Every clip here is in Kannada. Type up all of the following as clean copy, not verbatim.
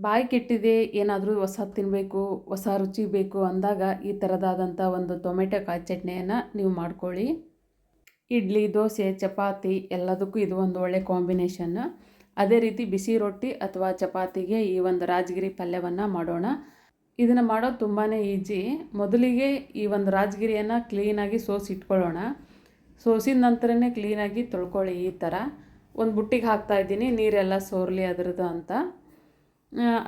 ಬಾಯಿ ಕೆಟ್ಟಿದೆ, ಏನಾದರೂ ಹೊಸ ತಿನ್ನಬೇಕು, ಹೊಸ ರುಚಿ ಬೇಕು ಅಂದಾಗ ಈ ಥರದಾದಂಥ ಒಂದು ಟೊಮೆಟೊ ಕಾಯಿ ಚಟ್ನಿಯನ್ನು ನೀವು ಮಾಡ್ಕೊಳ್ಳಿ. ಇಡ್ಲಿ, ದೋಸೆ, ಚಪಾತಿ ಎಲ್ಲದಕ್ಕೂ ಇದು ಒಂದು ಒಳ್ಳೆ ಕಾಂಬಿನೇಷನ್. ಅದೇ ರೀತಿ ಬಿಸಿ ರೊಟ್ಟಿ ಅಥವಾ ಚಪಾತಿಗೆ ಈ ಒಂದು ರಾಜಗಿರಿ ಪಲ್ಯವನ್ನು ಮಾಡೋಣ. ಇದನ್ನು ಮಾಡೋದು ತುಂಬಾ ಈಜಿ. ಮೊದಲಿಗೆ ಈ ಒಂದು ರಾಜಗಿರಿಯನ್ನು ಕ್ಲೀನಾಗಿ ಇಟ್ಕೊಳ್ಳೋಣ. ಸೋಸಿದ ನಂತರನೇ ಕ್ಲೀನಾಗಿ ತೊಳ್ಕೊಳ್ಳಿ. ಈ ಥರ ಒಂದು ಬುಟ್ಟಿಗೆ ಹಾಕ್ತಾಯಿದ್ದೀನಿ, ನೀರೆಲ್ಲ ಸೋರಲಿ ಅದರದ್ದು ಅಂತ.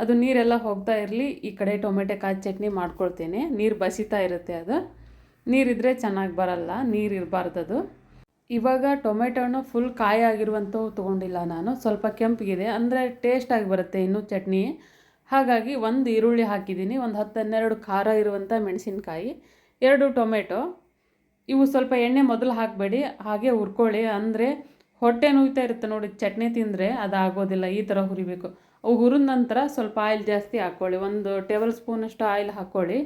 ಅದು ನೀರೆಲ್ಲ ಹೋಗ್ತಾ ಇರಲಿ. ಈ ಕಡೆ ಟೊಮೆಟೊ ಕಾಯಿ ಚಟ್ನಿ ಮಾಡ್ಕೊಳ್ತೇನೆ. ನೀರು ಬಸಿತಾ ಇರುತ್ತೆ, ಅದು ನೀರಿದ್ದರೆ ಚೆನ್ನಾಗಿ ಬರಲ್ಲ, ನೀರು ಇರಬಾರ್ದದು. ಇವಾಗ ಟೊಮೆಟೊನು ಫುಲ್ ಕಾಯಿ ಆಗಿರುವಂಥವು ತೊಗೊಂಡಿಲ್ಲ ನಾನು, ಸ್ವಲ್ಪ ಕೆಂಪಗಿದೆ, ಅಂದರೆ ಟೇಸ್ಟಾಗಿ ಬರುತ್ತೆ ಇನ್ನೂ ಚಟ್ನಿ. ಹಾಗಾಗಿ ಒಂದು ಈರುಳ್ಳಿ ಹಾಕಿದ್ದೀನಿ, ಒಂದು 10-12 ಖಾರ ಇರುವಂಥ ಮೆಣಸಿನ್ಕಾಯಿ, 2 ಟೊಮೆಟೊ. ಇವು ಸ್ವಲ್ಪ ಎಣ್ಣೆ ಮೊದಲು ಹಾಕಬೇಡಿ, ಹಾಗೆ ಹುರ್ಕೊಳ್ಳಿ. ಅಂದರೆ ಹೊಟ್ಟೆ ನೋಯ್ತಾ ಇರುತ್ತೆ ನೋಡಿ, ಚಟ್ನಿ ತಿಂದರೆ ಅದಾಗೋದಿಲ್ಲ. ಈ ಥರ ಹುರಿಬೇಕು. ಅವು ಹುರಿದ ನಂತರ ಸ್ವಲ್ಪ ಆಯಿಲ್ ಜಾಸ್ತಿ ಹಾಕ್ಕೊಳ್ಳಿ, 1 ಟೇಬಲ್ ಸ್ಪೂನಷ್ಟು ಆಯಿಲ್ ಹಾಕ್ಕೊಳ್ಳಿ.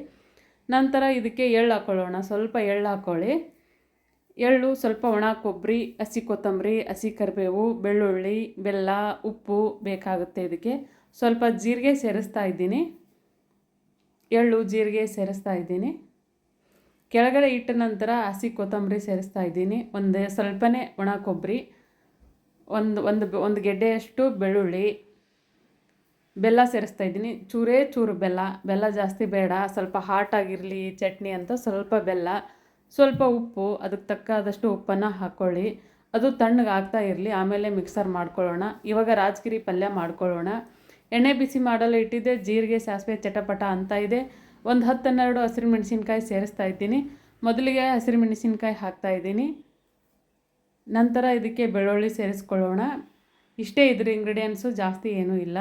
ನಂತರ ಇದಕ್ಕೆ ಎಳ್ಳು ಹಾಕ್ಕೊಳ್ಳೋಣ, ಸ್ವಲ್ಪ ಎಳ್ಳು ಹಾಕ್ಕೊಳ್ಳಿ. ಎಳ್ಳು, ಸ್ವಲ್ಪ ಒಣ ಕೊಬ್ಬರಿ, ಹಸಿ ಕೊತ್ತಂಬರಿ, ಹಸಿ ಕರಿಬೇವು, ಬೆಳ್ಳುಳ್ಳಿ, ಬೆಲ್ಲ, ಉಪ್ಪು ಬೇಕಾಗುತ್ತೆ ಇದಕ್ಕೆ. ಸ್ವಲ್ಪ ಜೀರಿಗೆ ಸೇರಿಸ್ತಾ ಇದ್ದೀನಿ, ಎಳ್ಳು ಜೀರಿಗೆ ಸೇರಿಸ್ತಾ ಇದ್ದೀನಿ. ಕೆಳಗಡೆ ಇಟ್ಟ ನಂತರ ಹಸಿ ಕೊತ್ತಂಬರಿ ಸೇರಿಸ್ತಾ ಇದ್ದೀನಿ, ಸ್ವಲ್ಪನೇ ಒಣ ಕೊಬ್ಬರಿ, ಒಂದು ಗೆಡ್ಡೆಯಷ್ಟು ಬೆಳ್ಳುಳ್ಳಿ, ಬೆಲ್ಲ ಸೇರಿಸ್ತಾ ಇದ್ದೀನಿ. ಚೂರು ಬೆಲ್ಲ ಜಾಸ್ತಿ ಬೇಡ, ಸ್ವಲ್ಪ ಹಾಟಾಗಿರಲಿ ಚಟ್ನಿ ಅಂತ ಸ್ವಲ್ಪ ಬೆಲ್ಲ, ಸ್ವಲ್ಪ ಉಪ್ಪು, ಅದಕ್ಕೆ ತಕ್ಕಾದಷ್ಟು ಉಪ್ಪನ್ನು ಹಾಕ್ಕೊಳ್ಳಿ. ಅದು ತಣ್ಣಗೆ ಆಗ್ತಾ ಇರಲಿ, ಆಮೇಲೆ ಮಿಕ್ಸರ್ ಮಾಡ್ಕೊಳ್ಳೋಣ. ಇವಾಗ ರಾಜಗಿರಿ ಪಲ್ಯ ಮಾಡ್ಕೊಳ್ಳೋಣ. ಎಣ್ಣೆ ಬಿಸಿ ಮಾಡಲು ಇಟ್ಟಿದ್ದೆ, ಜೀರಿಗೆ ಸಾಸಿವೆ ಚಟಪಟ ಅಂತ ಇದೆ. ಒಂದು 10-12 ಹಸಿರು ಮೆಣಸಿನ್ಕಾಯಿ ಸೇರಿಸ್ತಾ ಇದ್ದೀನಿ. ಮೊದಲಿಗೆ ಹಸಿರು ಮೆಣಸಿನ್ಕಾಯಿ ಹಾಕ್ತಾಯಿದ್ದೀನಿ, ನಂತರ ಇದಕ್ಕೆ ಬೆಳ್ಳುಳ್ಳಿ ಸೇರಿಸ್ಕೊಳ್ಳೋಣ. ಇಷ್ಟೇ ಇದ್ರ ಇಂಗ್ರೀಡಿಯೆಂಟ್ಸು, ಜಾಸ್ತಿ ಏನೂ ಇಲ್ಲ.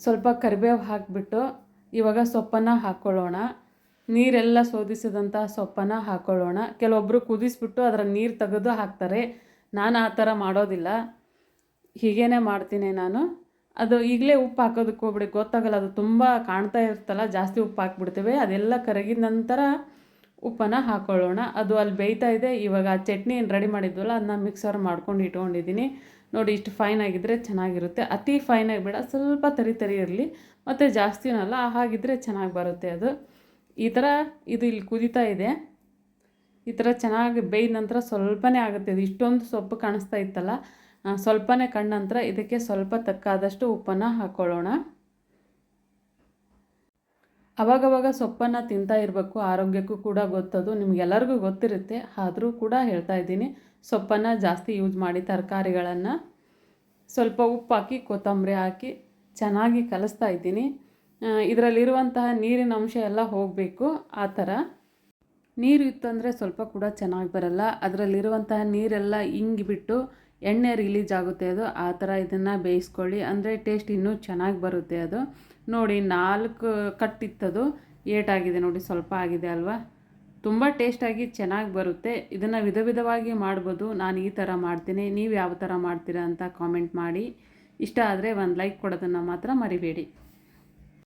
ಸ್ವಲ್ಪ ಕರಿಬೇವು ಹಾಕಿಬಿಟ್ಟು ಇವಾಗ ಸೊಪ್ಪನ್ನು ಹಾಕ್ಕೊಳ್ಳೋಣ. ನೀರೆಲ್ಲ ಶೋಧಿಸಿದಂಥ ಸೊಪ್ಪನ್ನು ಹಾಕ್ಕೊಳ್ಳೋಣ. ಕೆಲವೊಬ್ಬರು ಕುದಿಸ್ಬಿಟ್ಟು ಅದರ ನೀರು ತೆಗೆದು ಹಾಕ್ತಾರೆ, ನಾನು ಆ ಥರ ಮಾಡೋದಿಲ್ಲ, ಹೀಗೇ ಮಾಡ್ತೀನಿ ನಾನು. ಅದು ಈಗಲೇ ಉಪ್ಪು ಹಾಕೋದಕ್ಕೆ ಹೋಗ್ಬಿಡಿ, ಗೊತ್ತಾಗಲ್ಲ, ಅದು ತುಂಬ ಕಾಣ್ತಾ ಇರ್ತಲ್ಲ, ಜಾಸ್ತಿ ಉಪ್ಪು ಹಾಕ್ಬಿಡ್ತೇವೆ. ಅದೆಲ್ಲ ಕರಗಿದ ನಂತರ ಉಪ್ಪನ್ನು ಹಾಕ್ಕೊಳ್ಳೋಣ. ಅದು ಅಲ್ಲಿ ಬೇಯ್ತಾ ಇದೆ. ಇವಾಗ ಆ ಚಟ್ನಿ ಏನು ರೆಡಿ ಮಾಡಿದ್ವಲ್ಲ, ಅದನ್ನ ಮಿಕ್ಸರ್ ಮಾಡ್ಕೊಂಡು ಇಟ್ಕೊಂಡಿದ್ದೀನಿ ನೋಡಿ. ಇಷ್ಟು ಫೈನಾಗಿದ್ದರೆ ಚೆನ್ನಾಗಿರುತ್ತೆ, ಅತಿ ಫೈನಾಗಿ ಬೇಡ, ಸ್ವಲ್ಪ ತರಿ ಇರಲಿ, ಮತ್ತು ಜಾಸ್ತಿನಲ್ಲ, ಹಾಗಿದ್ದರೆ ಚೆನ್ನಾಗಿ ಬರುತ್ತೆ ಅದು. ಈ ಥರ ಇದು ಇಲ್ಲಿ ಕುದೀತಾ ಇದೆ. ಈ ಥರ ಚೆನ್ನಾಗಿ ಬೇಯ್ದ ನಂತರ ಸ್ವಲ್ಪನೇ ಆಗುತ್ತೆ ಇದು. ಇಷ್ಟೊಂದು ಸೊಪ್ಪು ಕಾಣಿಸ್ತಾ ಇತ್ತಲ್ಲ, ಸ್ವಲ್ಪನೇ ಕಂಡ ನಂತರ ಇದಕ್ಕೆ ಸ್ವಲ್ಪ ತಕ್ಕಾದಷ್ಟು ಉಪ್ಪನ್ನು ಹಾಕ್ಕೊಳ್ಳೋಣ. ಅವಾಗವಾಗ ಸೊಪ್ಪನ್ನು ತಿಂತಾ ಇರಬೇಕು, ಆರೋಗ್ಯಕ್ಕೂ ಕೂಡ ಗೊತ್ತದು, ನಿಮಗೆಲ್ಲರಿಗೂ ಗೊತ್ತಿರುತ್ತೆ. ಆದರೂ ಕೂಡ ಹೇಳ್ತಾ ಇದ್ದೀನಿ, ಸೊಪ್ಪನ್ನು ಜಾಸ್ತಿ ಯೂಸ್ ಮಾಡಿ, ತರಕಾರಿಗಳನ್ನು. ಸ್ವಲ್ಪ ಉಪ್ಪು ಹಾಕಿ, ಕೊತ್ತಂಬರಿ ಹಾಕಿ ಚೆನ್ನಾಗಿ ಕಲಿಸ್ತಾ ಇದ್ದೀನಿ. ಇದರಲ್ಲಿರುವಂತಹ ನೀರಿನ ಅಂಶ ಎಲ್ಲ ಹೋಗಬೇಕು. ಆ ಥರ ನೀರು ಇತ್ತಂದರೆ ಸ್ವಲ್ಪ ಕೂಡ ಚೆನ್ನಾಗಿ ಬರಲ್ಲ. ಅದರಲ್ಲಿರುವಂತಹ ನೀರೆಲ್ಲ ಇಂಗಿಬಿಟ್ಟು ಎಣ್ಣೆ ರಿಲೀಸ್ ಆಗುತ್ತೆ ಅದು. ಆ ಥರ ಇದನ್ನು ಬೇಯಿಸ್ಕೊಳ್ಳಿ, ಅಂದರೆ ಟೇಸ್ಟ್ ಇನ್ನೂ ಚೆನ್ನಾಗಿ ಬರುತ್ತೆ ಅದು. ನೋಡಿ 4 ಕಟ್ಟಿತ್ತದು, ಏಟಾಗಿದೆ ನೋಡಿ, ಸ್ವಲ್ಪ ಆಗಿದೆ ಅಲ್ವಾ. ತುಂಬ ಟೇಸ್ಟಾಗಿ ಚೆನ್ನಾಗಿ ಬರುತ್ತೆ. ಇದನ್ನು ವಿಧವಾಗಿ ಮಾಡ್ಬೋದು. ನಾನು ಈ ಥರ ಮಾಡ್ತೀನಿ, ನೀವು ಯಾವ ಥರ ಮಾಡ್ತೀರಾ ಅಂತ ಕಾಮೆಂಟ್ ಮಾಡಿ. ಇಷ್ಟ ಆದರೆ ಒಂದು ಲೈಕ್ ಕೊಡೋದನ್ನು ಮಾತ್ರ ಮರಿಬೇಡಿ.